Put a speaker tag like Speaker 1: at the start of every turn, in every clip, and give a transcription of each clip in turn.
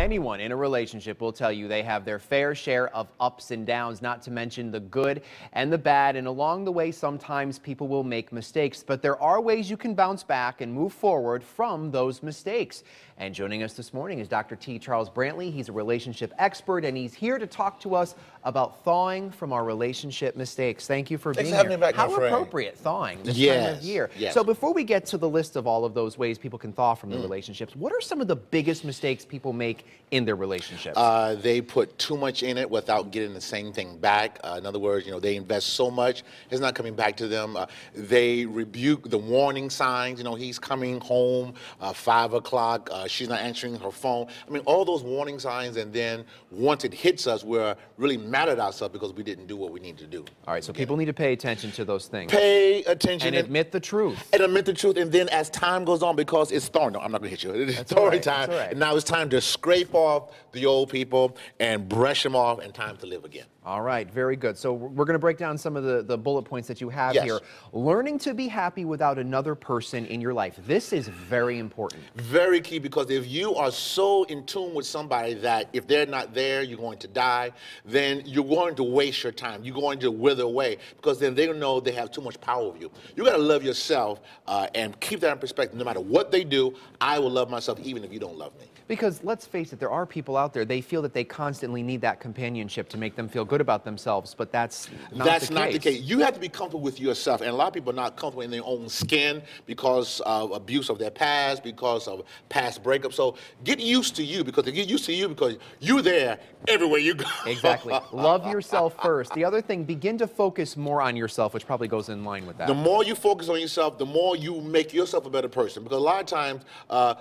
Speaker 1: Anyone in a relationship will tell you they have their fair share of ups and downs, not to mention the good and the bad. And along the way, sometimes people will make mistakes, but there are ways you can bounce back and move forward from those mistakes. And joining us this morning is Dr. T. Charles Brantley. He's a relationship expert, and he's here to talk to us about thawing from our relationship mistakes. Thank you for being here.
Speaker 2: Thanks for having me back,
Speaker 1: How
Speaker 2: my friend.
Speaker 1: appropriate thawing this time of year.
Speaker 2: Yes.
Speaker 1: So before we get to the list of all of those ways people can thaw from their relationships, what are some of the biggest mistakes people make in their relationships?
Speaker 2: They put too much in it without getting the same thing back. In other words, they invest so much, it's not coming back to them. They rebuke the warning signs. He's coming home 5 o'clock. She's not answering her phone. I mean, all those warning signs, and then once it hits us, we're really mad at ourselves because we didn't do what we need to do.
Speaker 1: All right, so people need to pay attention to those things.
Speaker 2: Pay attention.
Speaker 1: And admit the truth.
Speaker 2: And admit the truth, and then as time goes on, because it's thawing. No, I'm not going to hit you. It's thawing time.
Speaker 1: That's all right.
Speaker 2: And now it's time to scrape off the old people and brush them off, and time to live again.
Speaker 1: All right, very good. So we're going to break down some of the bullet points that you have here. Learning to be happy without another person in your life. This is very important.
Speaker 2: Very key, because if you are so in tune with somebody that if they're not there, you're going to die, then you're going to waste your time. You're going to wither away, because then they know they have too much power over you. You got to love yourself and keep that in perspective. No matter what they do, I will love myself even if you don't love me.
Speaker 1: Because let's face it, there are people out there, they feel that they constantly need that companionship to make them feel good about themselves, but that's not the case.
Speaker 2: You have to be comfortable with yourself, and a lot of people are not comfortable in their own skin because of abuse of their past, because of past breakups. So get used to you, because they get used to you because you're there everywhere you go.
Speaker 1: Exactly. Love yourself first. The other thing, begin to focus more on yourself, which probably goes in line with that.
Speaker 2: The more you focus on yourself, the more you make yourself a better person, because a lot of times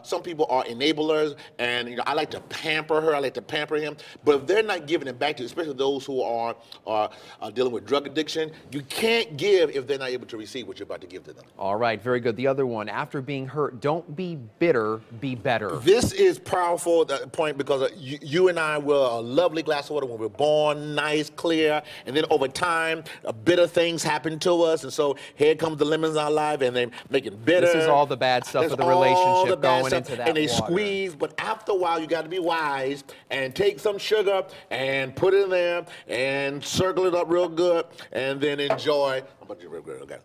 Speaker 2: some people are enablers, and I like to pamper her, I like to pamper him, but if they're not giving it back to you, especially those who are dealing with drug addiction, you can't give if they're not able to receive what you're about to give to them.
Speaker 1: All right, very good. The other one, after being hurt, don't be bitter, be better.
Speaker 2: This is powerful point, because you and I were a lovely glass of water when we were born, nice, clear, and then over time, bitter things happen to us, and so here comes the lemons in our life, and they make it bitter.
Speaker 1: This is all the bad stuff of the relationship going into that
Speaker 2: and they
Speaker 1: water.
Speaker 2: Squeeze, but after a while, you got to be wise and take some sugar and put it in there and circle it up real good, and then enjoy. I'm about to real good, okay?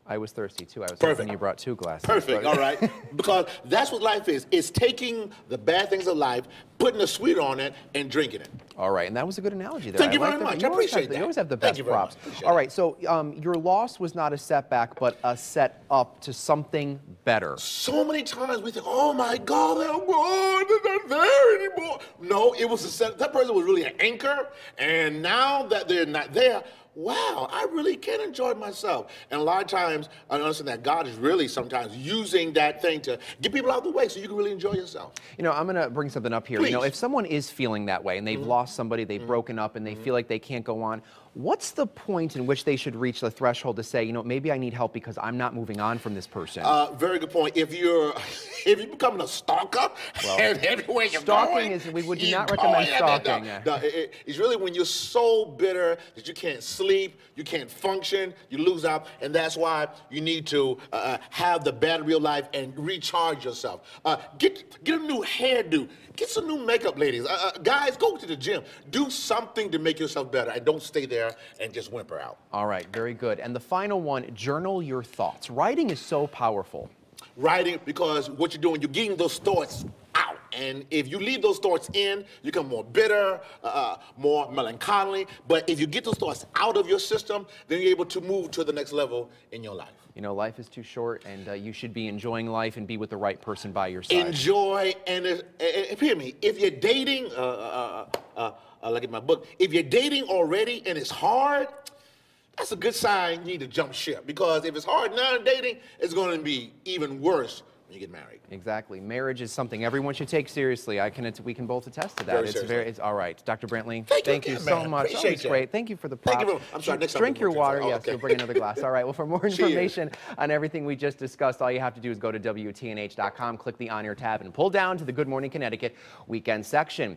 Speaker 1: I was thirsty too. I was
Speaker 2: Perfect.
Speaker 1: hoping you brought 2 glasses.
Speaker 2: Perfect, all right. Because that's what life is. It's taking the bad things of life, putting the sweet on it, and drinking it.
Speaker 1: All right, and that was a good analogy there.
Speaker 2: Thank you very much. I appreciate that.
Speaker 1: You always have the best props.
Speaker 2: Appreciate
Speaker 1: All right, so your loss was not a setback, but a set up to something better.
Speaker 2: So many times we think, oh my God, they're gone, they're not there anymore. No, it was a set. That person was really an anchor, and now that they're not there, wow, I really can enjoy myself. And a lot of times, I understand that God is really sometimes using that thing to get people out of the way so you can really enjoy yourself.
Speaker 1: I'm going to bring something up here.
Speaker 2: Please.
Speaker 1: If someone is feeling that way and they've lost somebody, they've broken up, and they feel like they can't go on, what's the point in which they should reach the threshold to say, maybe I need help because I'm not moving on from this person?
Speaker 2: Very good point. If you're becoming a stalker, and everywhere you're
Speaker 1: stalking
Speaker 2: going,
Speaker 1: we would not recommend stalking.
Speaker 2: No, it's really when you're so bitter that you can't sleep, you can't function, you lose out, and that's why you need to have the battery of life and recharge yourself. Get a new hairdo, get some new makeup, ladies. Guys, go to the gym. Do something to make yourself better, and don't stay there and just whimper out.
Speaker 1: All right, very good. And the final one, journal your thoughts. Writing is so powerful.
Speaker 2: Writing, because what you're doing, you're getting those thoughts out. And if you leave those thoughts in, you become more bitter, more melancholy. But if you get those thoughts out of your system, then you're able to move to the next level in your life.
Speaker 1: Life is too short, and you should be enjoying life and be with the right person by your side.
Speaker 2: Enjoy, and hear me, if you're dating, look at my book, if you're dating already and it's hard, that's a good sign you need to jump ship, because if it's hard now in dating, it's going to be even worse when you get married.
Speaker 1: Exactly. Marriage is something everyone should take seriously. We can both attest to that. It's all right. Dr. Brantley, thank you so much.
Speaker 2: Appreciate
Speaker 1: Always great. Thank you for the props.
Speaker 2: Thank you. I'm sorry, next time
Speaker 1: drink your water.
Speaker 2: Oh,
Speaker 1: yes,
Speaker 2: okay.
Speaker 1: We'll bring another glass. All right. Well, for more information on everything we just discussed, all you have to do is go to WTNH.com, click the On Air tab, and pull down to the Good Morning Connecticut weekend section.